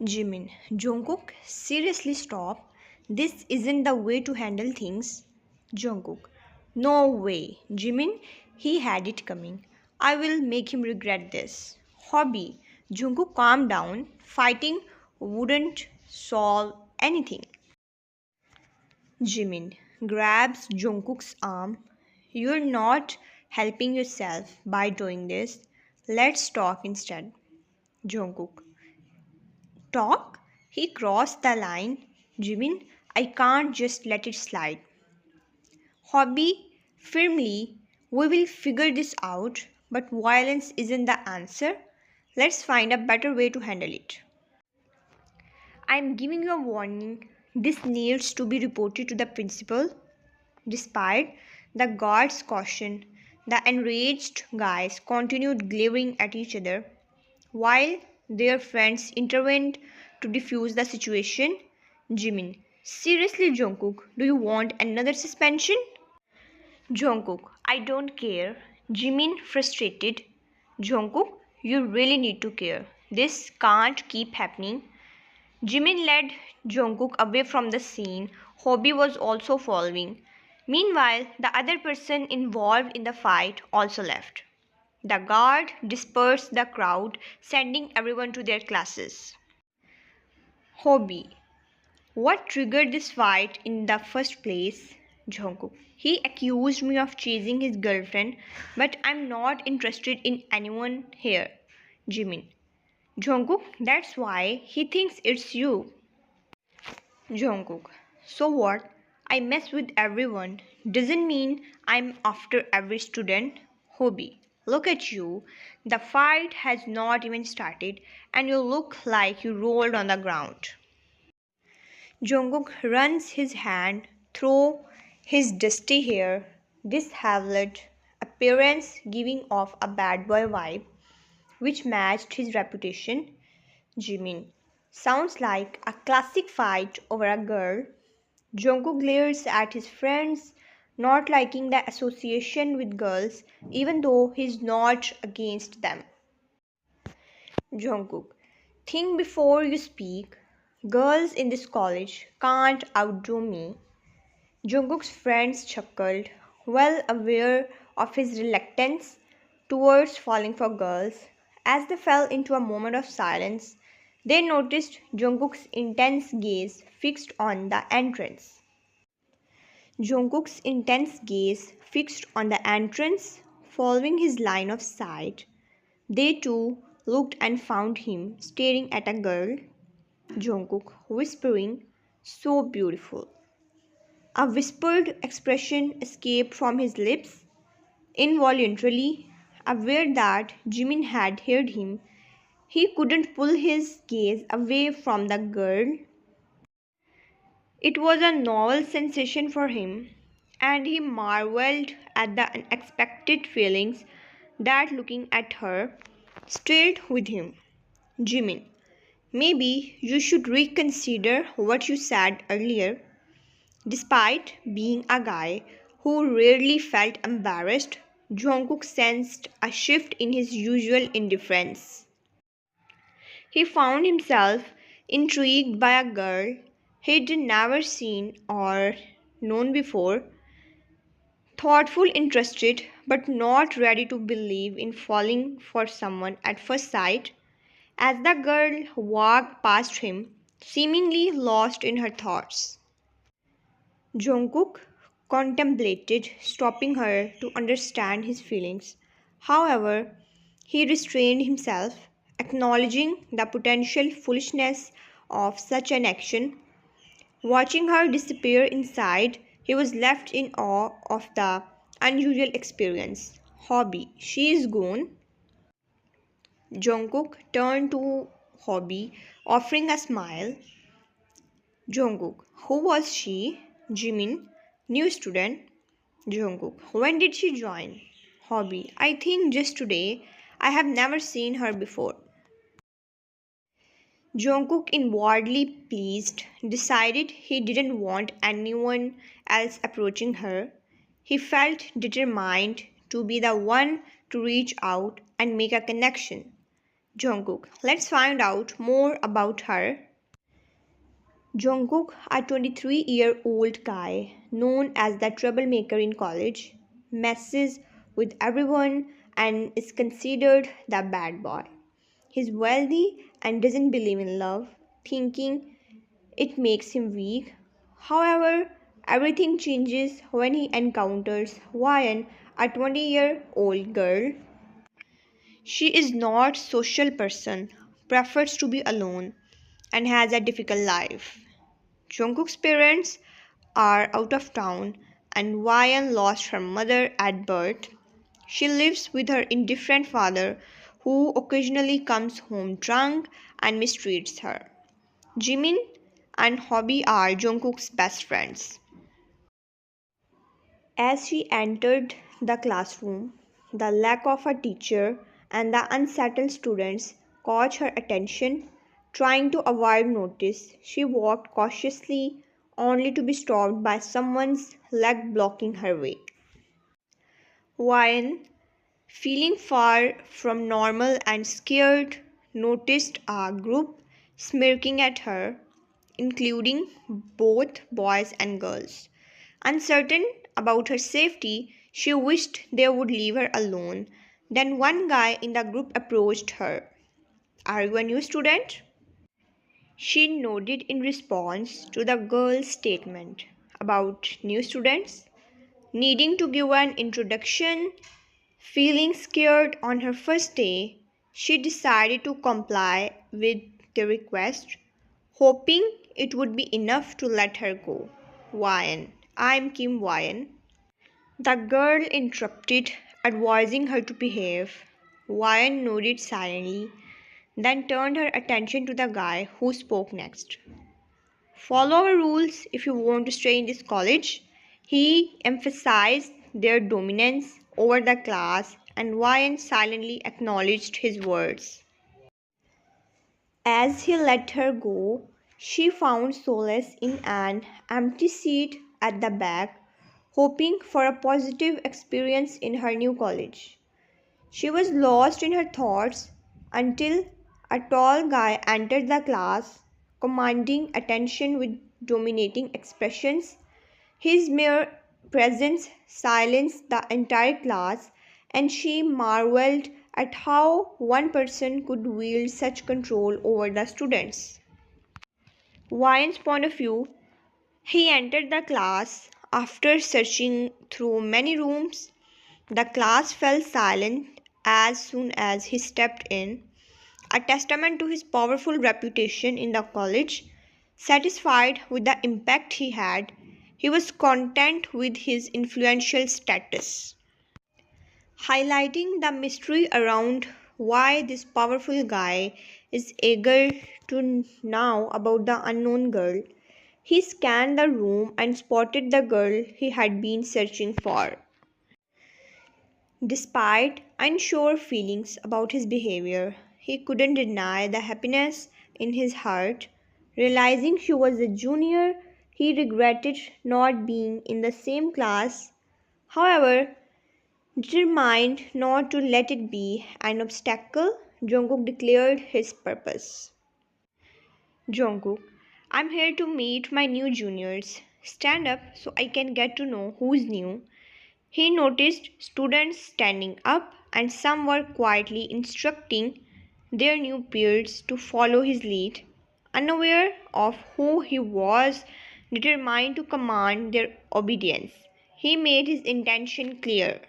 Jimin, Jungkook, seriously stop. This isn't the way to handle things. Jungkook, no way. Jimin, he had it coming. I will make him regret this. Hobby, Jungkook, calm down. Fighting wouldn't solve anything. Jimin grabs Jungkook's arm. You're not helping yourself by doing this. Let's talk instead. Jungkook, talk? He crossed the line. Jimin, I can't just let it slide. Hobby, firmly, we will figure this out, but violence isn't the answer. Let's find a better way to handle it. I'm giving you a warning. This needs to be reported to the principal. Despite the guard's caution, the enraged guys continued glaring at each other while their friends intervened to defuse the situation. Jimin, seriously, Jungkook, do you want another suspension? Jungkook, I don't care. Jimin, frustrated. Jungkook, you really need to care. This can't keep happening. Jimin led Jungkook away from the scene. Hobby was also following. Meanwhile, the other person involved in the fight also left. The guard dispersed the crowd, sending everyone to their classes. Hobby. What triggered this fight in the first place? Jungkook. He accused me of chasing his girlfriend, but I'm not interested in anyone here. Jimin. Jungkook, that's why he thinks it's you. Jungkook. So what? I mess with everyone. Doesn't mean I'm after every student. Hobby. Look at you. The fight has not even started and you look like you rolled on the ground. Jungkook runs his hand through his dusty hair, disheveled appearance giving off a bad boy vibe, which matched his reputation. Jimin. Sounds like a classic fight over a girl. Jungkook glares at his friends, not liking the association with girls, even though he's not against them. Jungkook, think before you speak. Girls in this college can't outdo me. Jungkook's friends chuckled, well aware of his reluctance towards falling for girls. As they fell into a moment of silence, they noticed Jungkook's intense gaze fixed on the entrance. Jungkook's intense gaze fixed on the entrance, following his line of sight. They too looked and found him staring at a girl. Jungkook whispering, so beautiful. A whispered expression escaped from his lips. Involuntarily, aware that Jimin had heard him, he couldn't pull his gaze away from the girl. It was a novel sensation for him, and he marveled at the unexpected feelings that looking at her stirred with him. Jimin, maybe you should reconsider what you said earlier. Despite being a guy who rarely felt embarrassed, Jungkook sensed a shift in his usual indifference. He found himself intrigued by a girl he'd never seen or known before, thoughtful, interested, but not ready to believe in falling for someone at first sight. As the girl walked past him, seemingly lost in her thoughts, Jungkook contemplated stopping her to understand his feelings. However, he restrained himself, acknowledging the potential foolishness of such an action. Watching her disappear inside, he was left in awe of the unusual experience. Hobby, she is gone. Jungkook turned to Hobby, offering a smile. Jungkook, who was she? Jimin, new student. Jungkook, when did she join? Hobby, I think just today. I have never seen her before. Jungkook, inwardly pleased, decided he didn't want anyone else approaching her. He felt determined to be the one to reach out and make a connection. Jungkook. Let's find out more about her. Jungkook, a 23-year-old guy known as the troublemaker in college, messes with everyone and is considered the bad boy. He's wealthy and doesn't believe in love, thinking it makes him weak. However, everything changes when he encounters Ryan, a 20-year-old girl. She is not social person, prefers to be alone, and has a difficult life. Jungkook's parents are out of town and Ryan lost her mother at birth. She lives with her indifferent father who occasionally comes home drunk and mistreats her. Jimin and Hobby are Jungkook's best friends. As she entered the classroom, the lack of a teacher and the unsettled students caught her attention. Trying to avoid notice, she walked cautiously, only to be stopped by someone's leg blocking her way. Ryan, feeling far from normal and scared, noticed a group smirking at her, including both boys and girls. Uncertain about her safety, she wished they would leave her alone. Then one guy in the group approached her. Are you a new student? She nodded in response to the girl's statement about new students needing to give an introduction. Feeling scared on her first day, she decided to comply with the request, hoping it would be enough to let her go. Ryan, I'm Kim Ryan. The girl interrupted, advising her to behave. Ryan nodded silently, then turned her attention to the guy who spoke next. Follow our rules if you want to stay in this college. He emphasized their dominance over the class, and Ryan silently acknowledged his words. As he let her go, she found solace in an empty seat at the back, hoping for a positive experience in her new college. She was lost in her thoughts until a tall guy entered the class, commanding attention with dominating expressions. His mere presence silenced the entire class, and she marveled at how one person could wield such control over the students. Ryan's point of view, he entered the class after searching through many rooms. The class fell silent as soon as he stepped in, a testament to his powerful reputation in the college. Satisfied with the impact he had, he was content with his influential status, highlighting the mystery around why this powerful guy is eager to know about the unknown girl. He scanned the room and spotted the girl he had been searching for. Despite unsure feelings about his behavior, he couldn't deny the happiness in his heart. Realizing she was a junior, he regretted not being in the same class. However, determined not to let it be an obstacle, Jungkook declared his purpose. Jungkook, I'm here to meet my new juniors. Stand up so I can get to know who's new. He noticed students standing up and some were quietly instructing their new peers to follow his lead. Unaware of who he was, determined to command their obedience, he made his intention clear.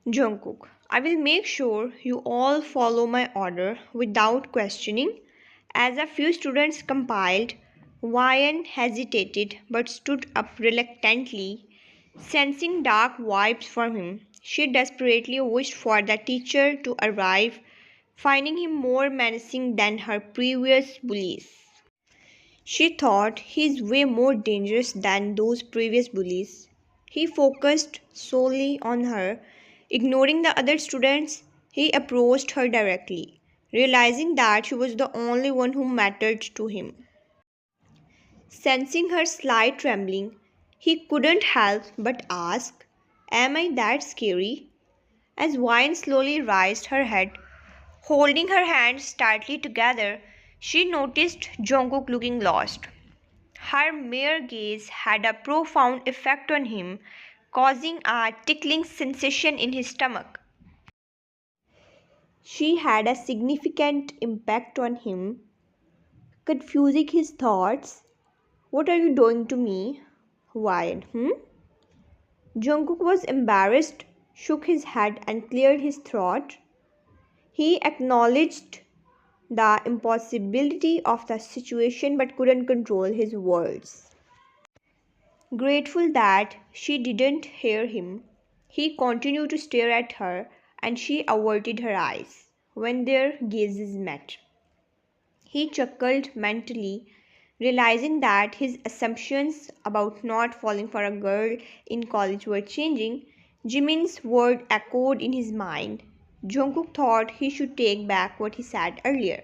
Jungkook, I will make sure you all follow my order without questioning. As a few students compiled, Ryan hesitated but stood up reluctantly. Sensing dark vibes from him, she desperately wished for the teacher to arrive, finding him more menacing than her previous bullies. She thought he's way more dangerous than those previous bullies. He focused solely on her. Ignoring the other students, he approached her directly, realizing that she was the only one who mattered to him. Sensing her slight trembling, he couldn't help but ask, am I that scary? As Vine slowly raised her head, Holding her hands tightly together, she noticed Jungkook looking lost. Her mere gaze had a profound effect on him, causing a tickling sensation in his stomach. She had a significant impact on him, confusing his thoughts. What are you doing to me? Why? Jungkook was embarrassed, shook his head, and cleared his throat. He acknowledged the impossibility of the situation but couldn't control his words. Grateful that she didn't hear him, he continued to stare at her and she averted her eyes when their gazes met. He chuckled mentally, realizing that his assumptions about not falling for a girl in college were changing. Jimin's word echoed in his mind. Jungkook thought he should take back what he said earlier.